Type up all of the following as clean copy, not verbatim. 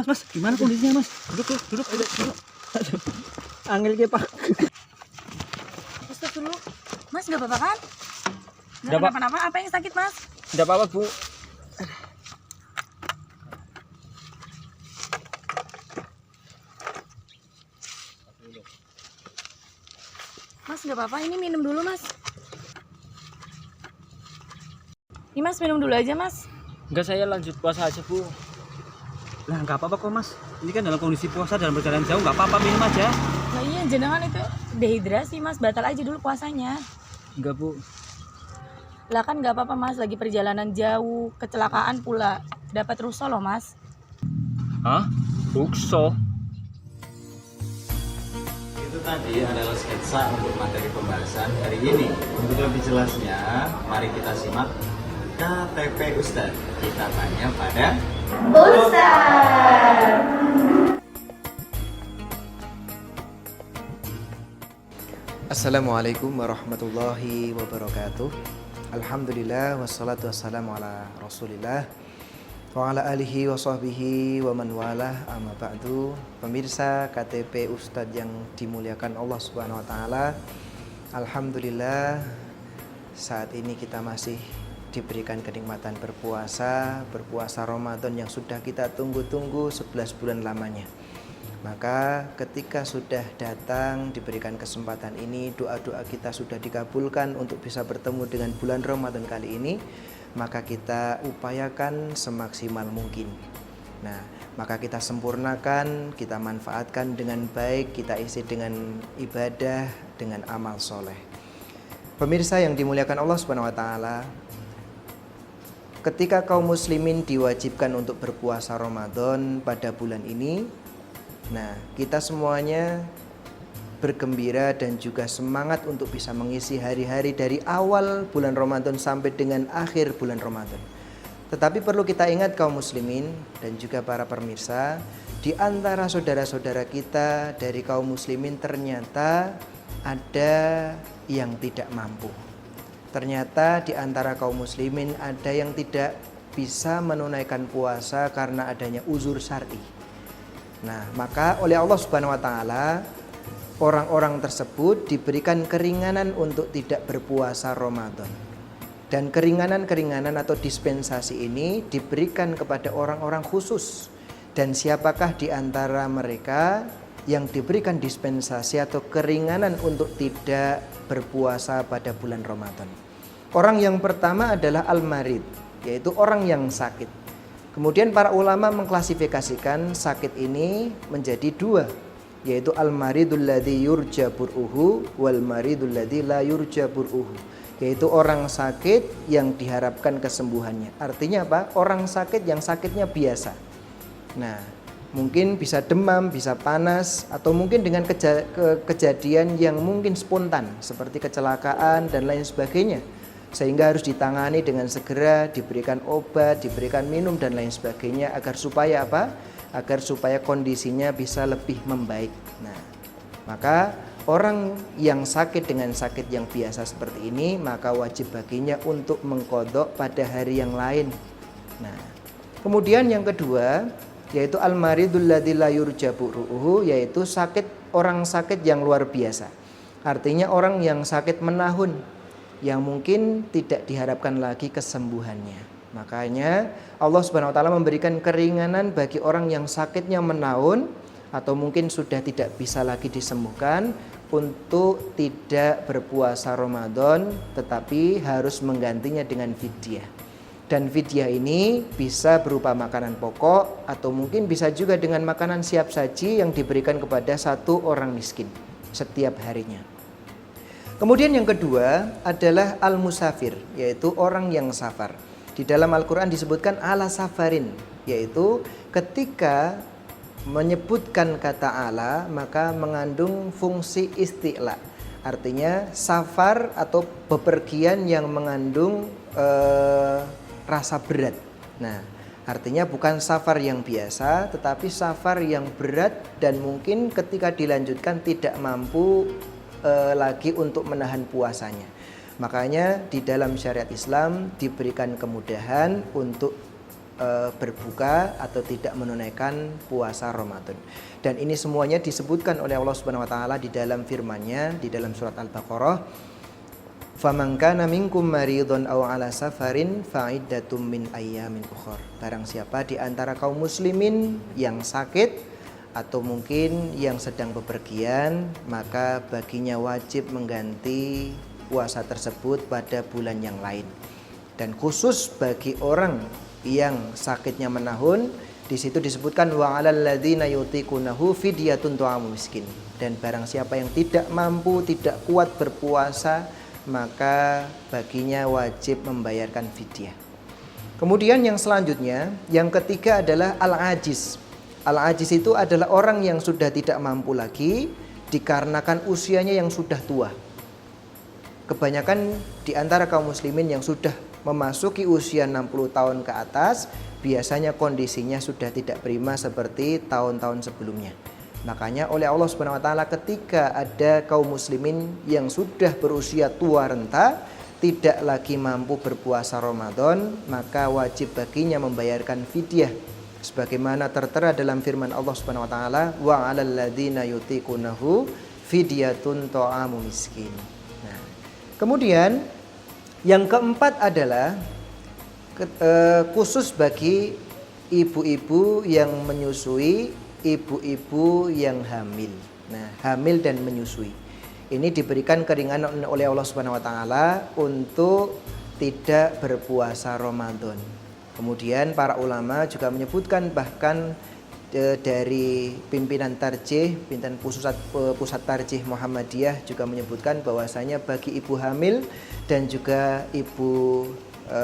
Mas. Gimana kondisinya, Mas? Duduk. Aduh. Angel ge, Pak. Astagfirullah. Mas nggak apa-apa kan? Nggak Nggak, Pak. kenapa-napa? Apa yang sakit, Mas? Enggak apa-apa, Bu. Mas nggak apa-apa, ini minum dulu, Mas. Ini Mas minum dulu aja, Mas. Enggak, saya lanjut puasa aja, Bu. Lah, enggak apa-apa kok, Mas. Ini kan dalam kondisi puasa, dalam perjalanan jauh, enggak apa-apa, minum aja. Nah iya, jenengan itu dehidrasi, Mas. Batal aja dulu puasanya. Enggak, Bu. Lah kan nggak apa-apa, Mas. Lagi perjalanan jauh, kecelakaan pula. Dapat rusa loh, Mas. Hah? Rukso? Itu tadi adalah sketsa untuk materi pembahasan hari ini. Untuk lebih jelasnya, mari kita simak KTP Ustadz. Kita tanya pada Assalamualaikum warahmatullahi wabarakatuh. Alhamdulillah wassalatu wassalamu ala rasulillah wa ala alihi wa sahbihi wa man walah, amma ba'du. Pemirsa KTP Ustadz yang dimuliakan Allah Subhanahu wa taala, alhamdulillah saat ini kita masih diberikan kenikmatan berpuasa Ramadan yang sudah kita tunggu-tunggu 11 bulan lamanya. Maka ketika sudah datang diberikan kesempatan ini, doa-doa kita sudah dikabulkan untuk bisa bertemu dengan bulan Ramadan kali ini, maka kita upayakan semaksimal mungkin. Nah, maka kita sempurnakan, kita manfaatkan dengan baik, kita isi dengan ibadah, dengan amal soleh. Pemirsa yang dimuliakan Allah Subhanahu wa taala, ketika kaum muslimin diwajibkan untuk berpuasa Ramadan pada bulan ini, nah, kita semuanya bergembira dan juga semangat untuk bisa mengisi hari-hari dari awal bulan Ramadan sampai dengan akhir bulan Ramadan. Tetapi perlu kita ingat kaum muslimin dan juga para pemirsa, di antara saudara-saudara kita dari kaum muslimin ternyata ada yang tidak mampu. Ternyata di antara kaum muslimin ada yang tidak bisa menunaikan puasa karena adanya uzur syar'i. Nah, maka oleh Allah Subhanahu wa taala orang-orang tersebut diberikan keringanan untuk tidak berpuasa Ramadan. Dan keringanan-keringanan atau dispensasi ini diberikan kepada orang-orang khusus. Dan siapakah di antara mereka yang diberikan dispensasi atau keringanan untuk tidak berpuasa pada bulan Ramadan? Orang yang pertama adalah al-marid, yaitu orang yang sakit. Kemudian para ulama mengklasifikasikan sakit ini menjadi dua, yaitu al-maridul ladzi yurja bur'uhu wal maridul ladzi la yurja bur'uhu, yaitu orang sakit yang diharapkan kesembuhannya. Artinya apa? Orang sakit yang sakitnya biasa. Nah, mungkin bisa demam, bisa panas, atau mungkin dengan kejadian yang mungkin spontan seperti kecelakaan dan lain sebagainya, sehingga harus ditangani dengan segera, diberikan obat, diberikan minum dan lain sebagainya agar supaya apa? Agar supaya kondisinya bisa lebih membaik. Nah, maka orang yang sakit dengan sakit yang biasa seperti ini, maka wajib baginya untuk mengqadha pada hari yang lain. Nah, kemudian yang kedua yaitu al-maridul ladzi la yurja bur'uhu, yaitu orang sakit yang luar biasa. Artinya orang yang sakit menahun, yang mungkin tidak diharapkan lagi kesembuhannya. Makanya Allah Subhanahu wa taala memberikan keringanan bagi orang yang sakitnya menahun atau mungkin sudah tidak bisa lagi disembuhkan untuk tidak berpuasa Ramadan, tetapi harus menggantinya dengan fidyah. Dan fidyah ini bisa berupa makanan pokok atau mungkin bisa juga dengan makanan siap saji yang diberikan kepada satu orang miskin setiap harinya. Kemudian yang kedua adalah al-musafir, yaitu orang yang safar. Di dalam Al-Quran disebutkan ala safarin, yaitu ketika menyebutkan kata ala maka mengandung fungsi isti'la. Artinya safar atau bepergian yang mengandung rasa berat. Nah, artinya bukan safar yang biasa, tetapi safar yang berat dan mungkin ketika dilanjutkan tidak mampu lagi untuk menahan puasanya. Makanya di dalam syariat Islam diberikan kemudahan untuk berbuka atau tidak menunaikan puasa Ramadan. Dan ini semuanya disebutkan oleh Allah Subhanahu wa taala di dalam firman-Nya di dalam surat Al-Baqarah, "Faman kana minkum maridun aw ala safarin fa'iddatum min ayyamin ukhra." Barang siapa di antara kaum muslimin yang sakit atau mungkin yang sedang bepergian, maka baginya wajib mengganti puasa tersebut pada bulan yang lain. Dan khusus bagi orang yang sakitnya menahun, di situ disebutkan wa 'alal ladzina yutiqunahu fidyatun ta'amu miskin. Dan barang siapa yang tidak mampu, tidak kuat berpuasa, maka baginya wajib membayarkan fidyah. Kemudian yang selanjutnya, yang ketiga adalah al-ajiz. Al-ajiz itu adalah orang yang sudah tidak mampu lagi dikarenakan usianya yang sudah tua. Kebanyakan di antara kaum muslimin yang sudah memasuki usia 60 tahun ke atas, biasanya kondisinya sudah tidak prima seperti tahun-tahun sebelumnya. Makanya oleh Allah Subhanahu wa taala ketika ada kaum muslimin yang sudah berusia tua renta, tidak lagi mampu berpuasa Ramadan, maka wajib baginya membayarkan fidyah. Sebagaimana tertera dalam firman Allah Subhanahu wa taala, wa 'alal ladzina yutiqunahu fidyatun ta'amu miskin. Nah, kemudian yang keempat adalah khusus bagi ibu-ibu yang menyusui, ibu-ibu yang hamil. Nah, hamil dan menyusui. Ini diberikan keringanan oleh Allah Subhanahu wa taala untuk tidak berpuasa Ramadan. Kemudian para ulama juga menyebutkan, bahkan dari pimpinan tarjih, pimpinan pusat tarjih Muhammadiyah juga menyebutkan bahwasanya bagi ibu hamil dan juga ibu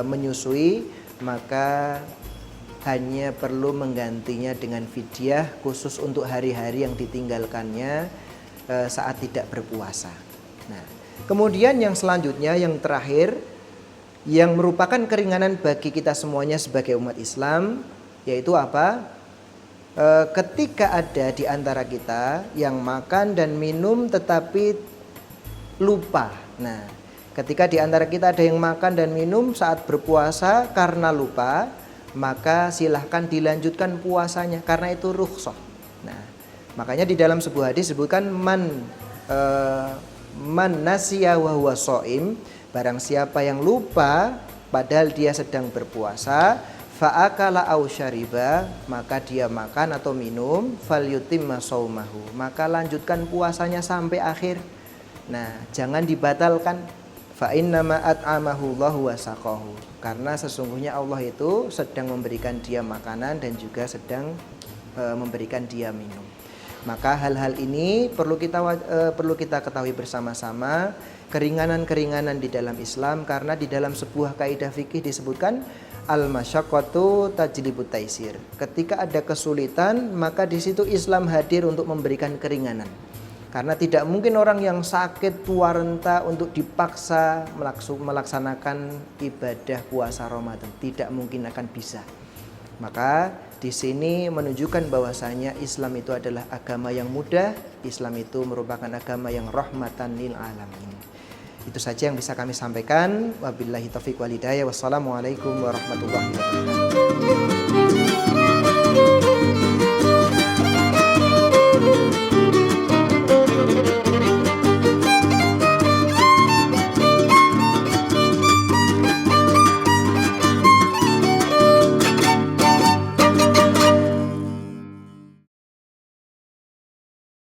menyusui, maka hanya perlu menggantinya dengan fidyah khusus untuk hari-hari yang ditinggalkannya saat tidak berpuasa. Nah, kemudian yang selanjutnya, yang terakhir, yang merupakan keringanan bagi kita semuanya sebagai umat Islam, yaitu apa? Ketika ada di antara kita yang makan dan minum tetapi lupa. Nah, ketika di antara kita ada yang makan dan minum saat berpuasa karena lupa, maka silahkan dilanjutkan puasanya karena itu rukhsah. Nah, makanya di dalam sebuah hadis disebutkan man nasiya wa huwa shaim, barang siapa yang lupa padahal dia sedang berpuasa, fa'akala aw syariba, maka dia makan atau minum, falyutimma shaumahu, maka lanjutkan puasanya sampai akhir. Nah, jangan dibatalkan. Fa innama at'amahu Allahu wa saqahu, karena sesungguhnya Allah itu sedang memberikan dia makanan dan juga sedang memberikan dia minum. Maka hal-hal ini perlu kita ketahui bersama-sama, keringanan-keringanan di dalam Islam, karena di dalam sebuah kaidah fikih disebutkan al-masyaqqatu tajlibut taisir. Ketika ada kesulitan, maka di situ Islam hadir untuk memberikan keringanan. Karena tidak mungkin orang yang sakit tua renta untuk dipaksa melaksanakan ibadah puasa Ramadan, tidak mungkin akan bisa. Maka di sini menunjukkan bahwasanya Islam itu adalah agama yang mudah, Islam itu merupakan agama yang rahmatan lil alamin. Itu saja yang bisa kami sampaikan. Wabillahi taufiq wal hidayah. Wassalamualaikum warahmatullahi wabarakatuh.